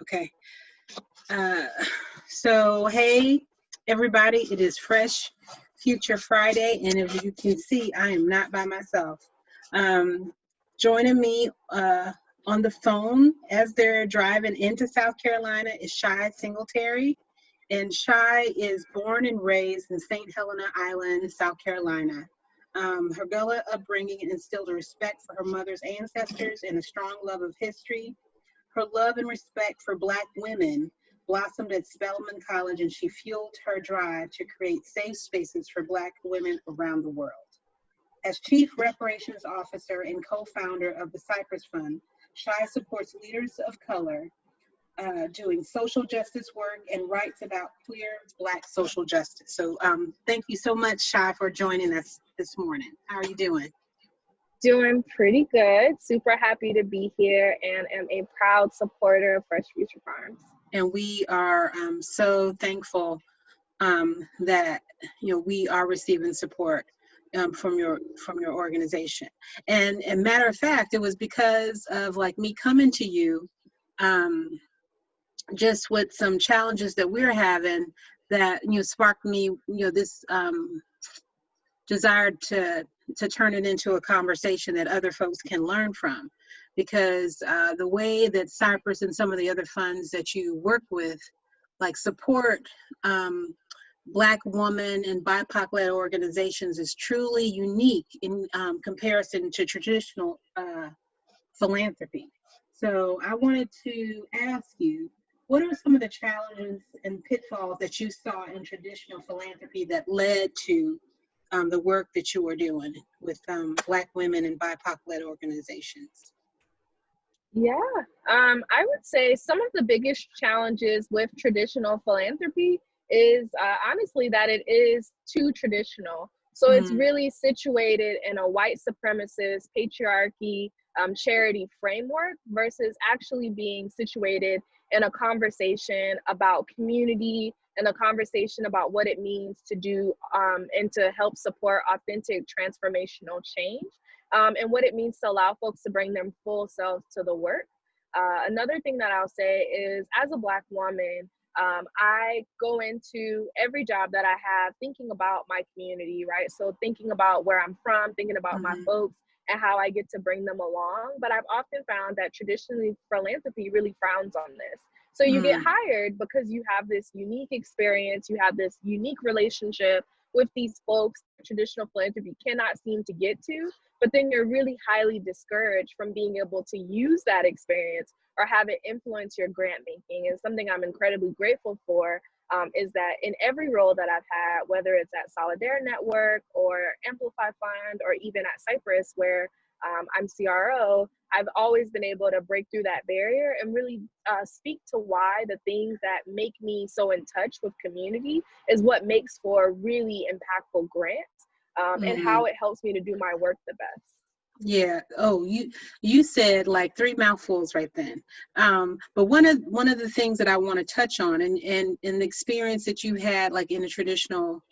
Okay. Uh, so, hey, everybody, it is Fresh Future Friday, and as you can see, I am not by myself. Joining me on the phone as they're driving into South Carolina is Chi Singletary, and Chi is born and raised in St. Helena Island, South Carolina. Her Gullah upbringing instilled a respect for her mother's ancestors and a strong love of history. Her love and respect for Black women blossomed at Spelman College, and she fueled her drive to create safe spaces for Black women around the world. As Chief Reparations Officer and co-founder of the Cypress Fund, Chi supports leaders of color doing social justice work and writes about queer Black social justice. So thank you so much, Chi, for joining us this morning. How are you doing? Doing pretty good. Super happy to be here and am a proud supporter of Fresh Future Farms. And we are so thankful that we are receiving support from your organization. And matter of fact, it was because of me coming to you just with some challenges that we're having that sparked me this desire to turn it into a conversation that other folks can learn from, because the way that Cypress and some of the other funds that you work with support Black woman and BIPOC-led organizations is truly unique in comparison to traditional philanthropy. So I wanted to ask you, what are some of the challenges and pitfalls that you saw in traditional philanthropy that led to the work that you are doing with Black women and BIPOC-led organizations? Yeah, I would say some of the biggest challenges with traditional philanthropy is honestly that it is too traditional. So it's really situated in a white supremacist, patriarchy, charity framework versus actually being situated in a conversation about community and a conversation about what it means to do and to help support authentic transformational change and what it means to allow folks to bring their full selves to the work. Another thing that I'll say is, as a Black woman, I go into every job that I have thinking about my community, right? So thinking about where I'm from, thinking about my folks and how I get to bring them along. But I've often found that traditionally philanthropy really frowns on this. So you get hired because you have this unique experience, you have this unique relationship with these folks that traditional philanthropy cannot seem to get to, but then you're really highly discouraged from being able to use that experience or have it influence your grant making. And something I'm incredibly grateful for is that in every role that I've had, whether it's at Solidarity Network or Amplify Fund or even at Cypress, where I'm CRO, I've always been able to break through that barrier and really speak to why the things that make me so in touch with community is what makes for really impactful grants and how it helps me to do my work the best. Yeah. Oh, you said three mouthfuls right then. But one of the things that I want to touch on and the experience that you had in the traditional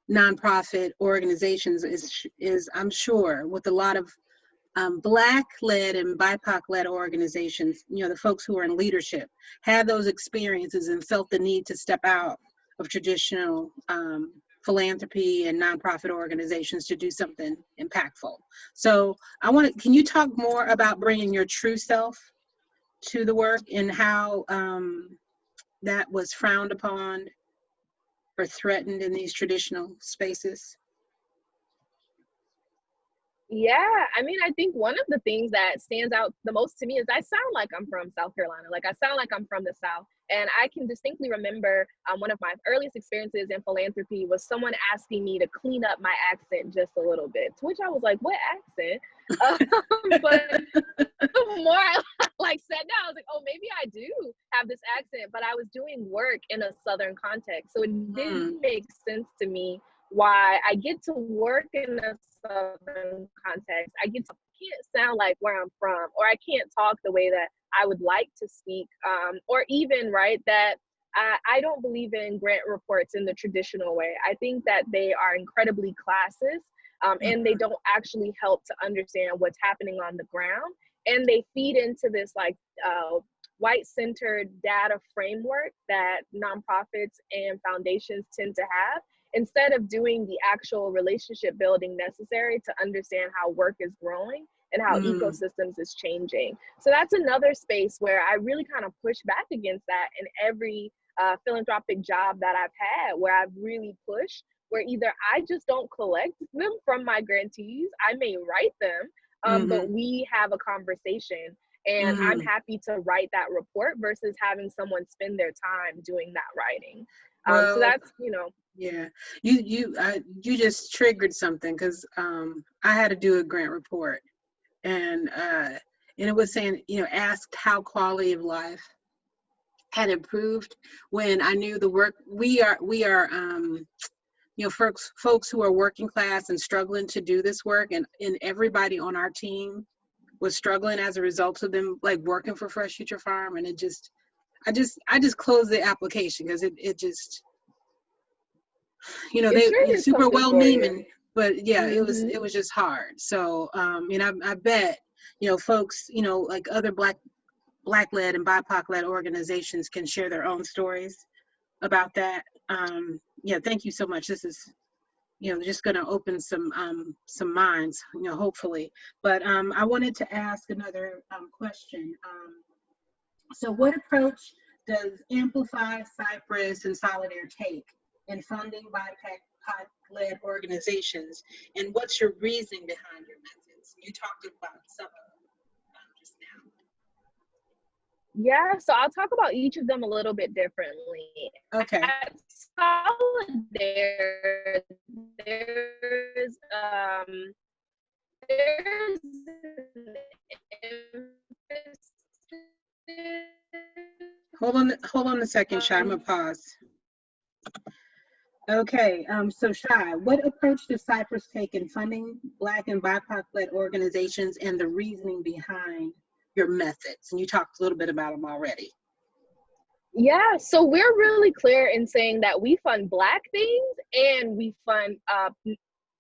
nonprofit organizations is I'm sure with a lot of Black-led and BIPOC-led organizations, the folks who are in leadership had those experiences and felt the need to step out of traditional philanthropy and nonprofit organizations to do something impactful. So can you talk more about bringing your true self to the work and how that was frowned upon or threatened in these traditional spaces? Yeah, I mean, I think one of the things that stands out the most to me is I sound like I'm from South Carolina. I sound like I'm from the South. And I can distinctly remember one of my earliest experiences in philanthropy was someone asking me to clean up my accent just a little bit, to which I was like, what accent? But the more I sat down, I was like, oh, maybe I do have this accent, but I was doing work in a Southern context. So it didn't make sense to me why I get to work in a Southern context. I can't sound like where I'm from, or I can't talk the way that I would like to speak, or even, right, that I don't believe in grant reports in the traditional way. I think that they are incredibly classist, and they don't actually help to understand what's happening on the ground. And they feed into this white-centered data framework that nonprofits and foundations tend to have, instead of doing the actual relationship building necessary to understand how work is growing and how ecosystems is changing. So that's another space where I really kind of push back against that in every philanthropic job that I've had, where I've really pushed, where either I just don't collect them from my grantees, I may write them, but we have a conversation, and I'm happy to write that report versus having someone spend their time doing that writing. Well, so that's, you know. Yeah, you just triggered something, because I had to do a grant report, and it was saying, asked how quality of life had improved when I knew the work we are folks who are working class and struggling to do this work, and everybody on our team was struggling as a result of them like working for Fresh Future Farm. And I just closed the application, because it just, they super well meaning, but yeah, it was just hard. So I bet folks like other black-led and BIPOC-led organizations can share their own stories about that. Yeah, thank you so much. This is just going to open some minds, hopefully. But I wanted to ask another question. So what approach does Amplify, Cypress, and Solidaire take in funding BIPOC-led organizations, and what's your reasoning behind your methods? You talked about some of them just now. Yeah, so I'll talk about each of them a little bit differently. Okay. At Solidaire, there's Hold on a second, Chi. I'm gonna pause. Okay, so Chi, what approach does Cypress take in funding Black and BIPOC-led organizations, and the reasoning behind your methods? And you talked a little bit about them already. Yeah, so we're really clear in saying that we fund Black things and we fund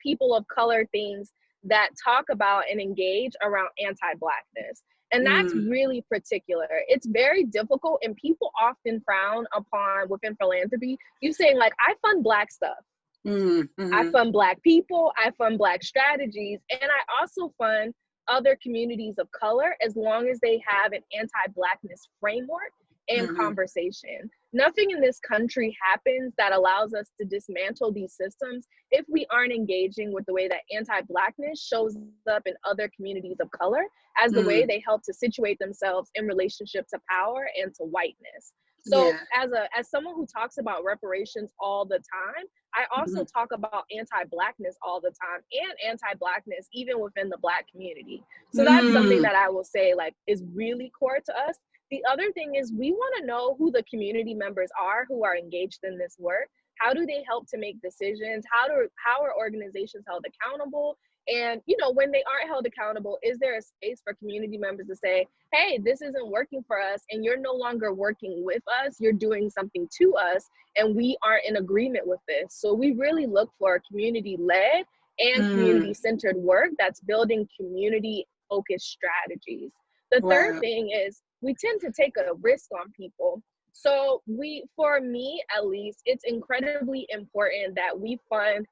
people of color things that talk about and engage around anti-Blackness. And that's really particular. It's very difficult, and people often frown upon within philanthropy, you saying like, I fund Black stuff. I fund Black people, I fund Black strategies, and I also fund other communities of color as long as they have an anti-Blackness framework and conversation. Nothing in this country happens that allows us to dismantle these systems if we aren't engaging with the way that anti-Blackness shows up in other communities of color as the way they help to situate themselves in relationship to power and to whiteness. So as someone who talks about reparations all the time, I also talk about anti-Blackness all the time, and anti-Blackness even within the Black community. So that's something that I will say like is really core to us. The other thing is we want to know who the community members are who are engaged in this work. How do they help to make decisions? How are organizations held accountable? And, when they aren't held accountable, is there a space for community members to say, hey, this isn't working for us, and you're no longer working with us, you're doing something to us, and we aren't in agreement with this. So we really look for community-led and community-centered work that's building community-focused strategies. The third thing is we tend to take a risk on people. So for me, at least, it's incredibly important that we fund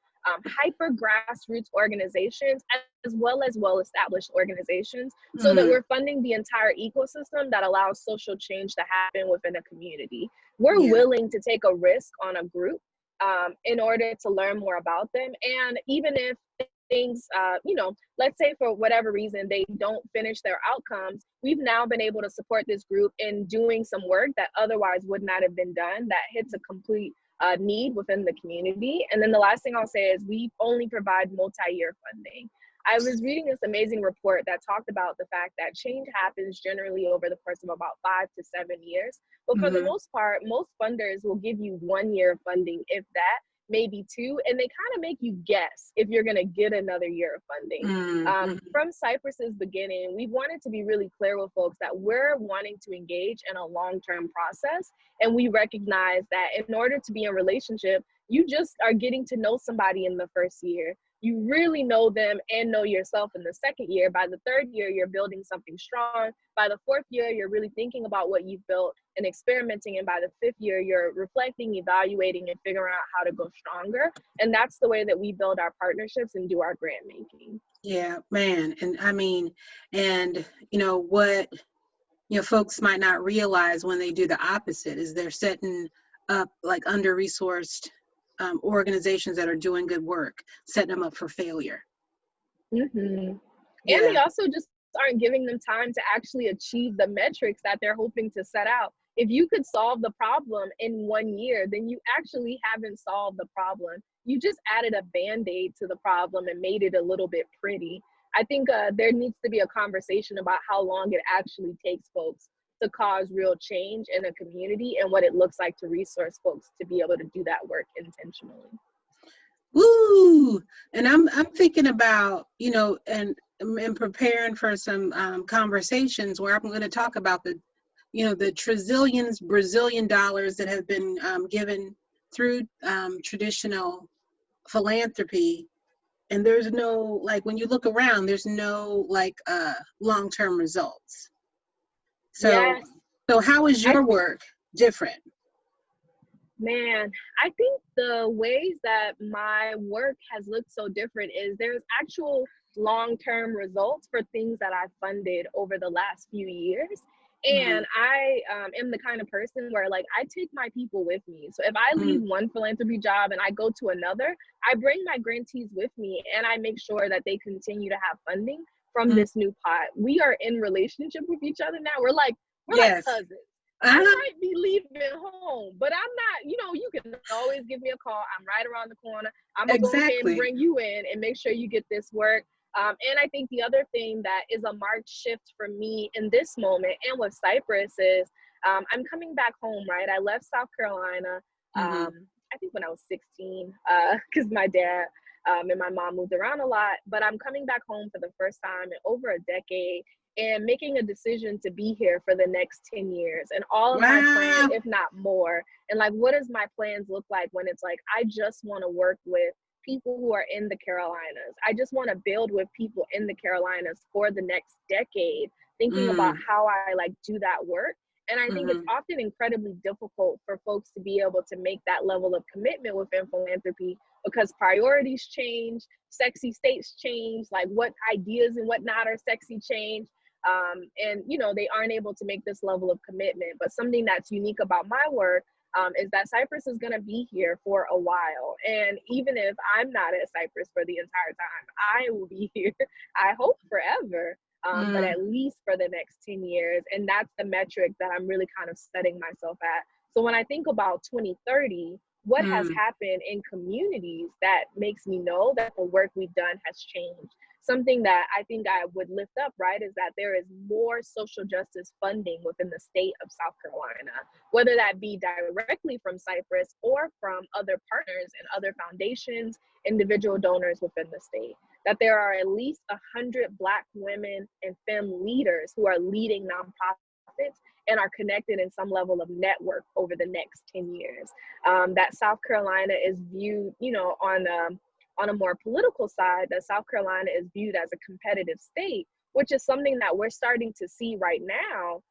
hyper grassroots organizations as well as well-established organizations so that we're funding the entire ecosystem that allows social change to happen within a community. We're willing to take a risk on a group in order to learn more about them. And even if things, let's say for whatever reason, they don't finish their outcomes, we've now been able to support this group in doing some work that otherwise would not have been done, that hits a complete need within the community. And then the last thing I'll say is we only provide multi-year funding. I was reading this amazing report that talked about the fact that change happens generally over the course of about 5 to 7 years. But for the most part, most funders will give you 1 year of funding, if that, maybe 2, and they kind of make you guess if you're going to get another year of funding. From Cypress's beginning, we've wanted to be really clear with folks that we're wanting to engage in a long-term process, and we recognize that in order to be in a relationship, you just are getting to know somebody in the first year. you really know them and know yourself in the second year. By the third year, you're building something strong. By the fourth year, you're really thinking about what you've built and experimenting. And by the fifth year, you're reflecting, evaluating, and figuring out how to go stronger. And that's the way that we build our partnerships and do our grant making. Yeah, man. And I mean, and you know what, folks might not realize when they do the opposite is they're setting up like under-resourced organizations that are doing good work, setting them up for failure. And Yeah. they also just aren't giving them time to actually achieve the metrics that they're hoping to set out. If you could solve the problem in 1 year, then you actually haven't solved the problem. You just added a Band-Aid to the problem and made it a little bit pretty. I think there needs to be a conversation about how long it actually takes folks to cause real change in a community and what it looks like to resource folks to be able to do that work intentionally. Woo! And I'm thinking about, and preparing for some conversations where I'm going to talk about the trillions Brazilian dollars that have been given through traditional philanthropy. And there's no, like, when you look around, there's no like long-term results. So, yes. So how is your work different? Man, I think the ways that my work has looked so different is there's actual long-term results for things that I've funded over the last few years. And I am the kind of person where, like, I take my people with me. So if I leave one philanthropy job and I go to another, I bring my grantees with me and I make sure that they continue to have funding from this new pot. We are in relationship with each other now. We're like cousins. I might be leaving home, but I'm not, you can always give me a call. I'm right around the corner. I'm going to go ahead and bring you in and make sure you get this work. And I think the other thing that is a marked shift for me in this moment and with Cypress is I'm coming back home, right? I left South Carolina, I think when I was 16, because my dad and my mom moved around a lot, but I'm coming back home for the first time in over a decade and making a decision to be here for the next 10 years and all of my plans, if not more. And like, what does my plans look like when it's like, I just want to work with people who are in the Carolinas. I just want to build with people in the Carolinas for the next decade, thinking about how I like do that work. And I think it's often incredibly difficult for folks to be able to make that level of commitment within philanthropy because priorities change, sexy states change, like what ideas and whatnot are sexy change. And, they aren't able to make this level of commitment. But something that's unique about my work is that Cypress is going to be here for a while. And even if I'm not at Cypress for the entire time, I will be here, I hope forever, but at least for the next 10 years. And that's the metric that I'm really kind of setting myself at. So when I think about 2030, what has happened in communities that makes me know that the work we've done has changed? Something that I think I would lift up, right, is that there is more social justice funding within the state of South Carolina, whether that be directly from Cypress or from other partners and other foundations, individual donors within the state. That there are at least 100 Black women and femme leaders who are leading nonprofits and are connected in some level of network over the next 10 years. That South Carolina is viewed, on a more political side, that South Carolina is viewed as a competitive state, which is something that we're starting to see right now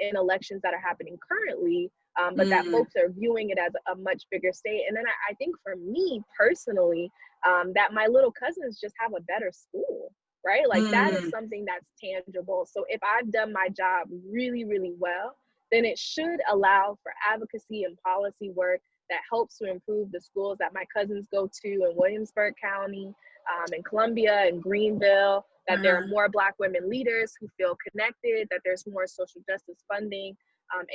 in elections that are happening currently, but that folks are viewing it as a much bigger state. And then I think for me personally, that my little cousins just have a better school, right? Like that is something that's tangible. So if I've done my job really, really well, then it should allow for advocacy and policy work that helps to improve the schools that my cousins go to in Williamsburg County, in Columbia and Greenville, that there are more Black women leaders who feel connected, that there's more social justice funding.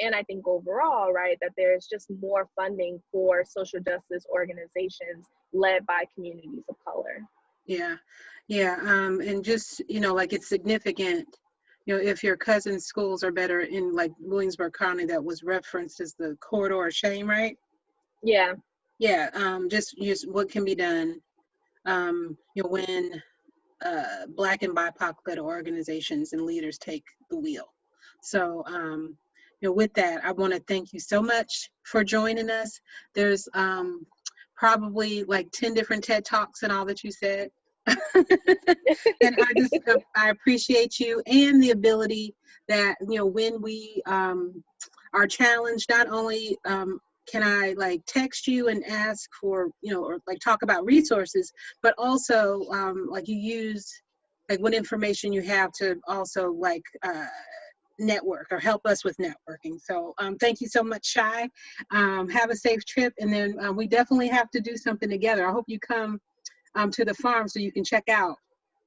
And I think overall, right, that there's just more funding for social justice organizations led by communities of color. Yeah. And just, like it's significant, if your cousin's schools are better in like Williamsburg County, that was referenced as the corridor of shame, right? Yeah. Just what can be done when Black and BIPOC led organizations and leaders take the wheel. So with that, I want to thank you so much for joining us. There's probably like 10 different TED Talks and all that you said. And I appreciate you and the ability that, you know, when we are challenged, not only can I like text you and ask for, you know, or like talk about resources, but also like you use like what information you have to also like network or help us with networking. So thank you so much, Chi. Have a safe trip, and then we definitely have to do something together. I hope you come to the farm so you can check out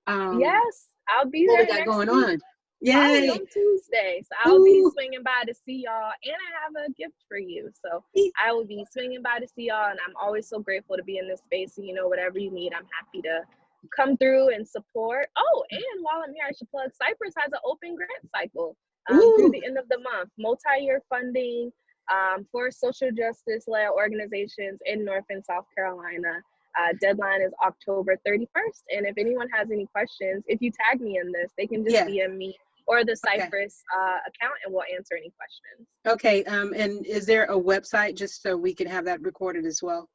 Yes, I'll be what we there got next going week. on. Probably Yay! on Tuesday. So I'll be swinging by to see y'all, and I have a gift for you. So I will be swinging by to see y'all, and I'm always so grateful to be in this space. So, you know, whatever you need, I'm happy to come through and support. Oh, and while I'm here, I should plug Cypress has an open grant cycle through the end of the month, multi-year funding for social justice-led organizations in North and South Carolina. Deadline is October 31st. And if anyone has any questions, if you tag me in this, they can just DM me or the Cypress account, and we'll answer any questions. Okay. And is there a website just so we can have that recorded as well?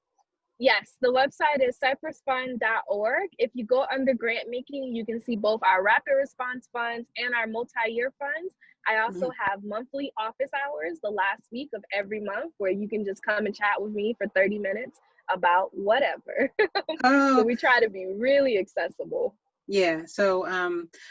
Yes, the website is cypressfund.org. If you go under grant making, you can see both our rapid response funds and our multi-year funds. I also have monthly office hours the last week of every month where you can just come and chat with me for 30 minutes about whatever. So we try to be really accessible. Yeah. So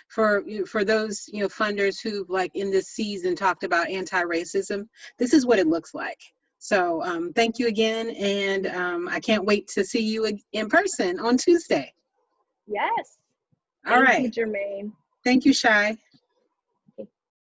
for those, you know, funders who like in this season talked about anti-racism, this is what it looks like. So thank you again, and I can't wait to see you in person on Tuesday. Yes. All right. Thank you, Jermaine. Thank you, Chi.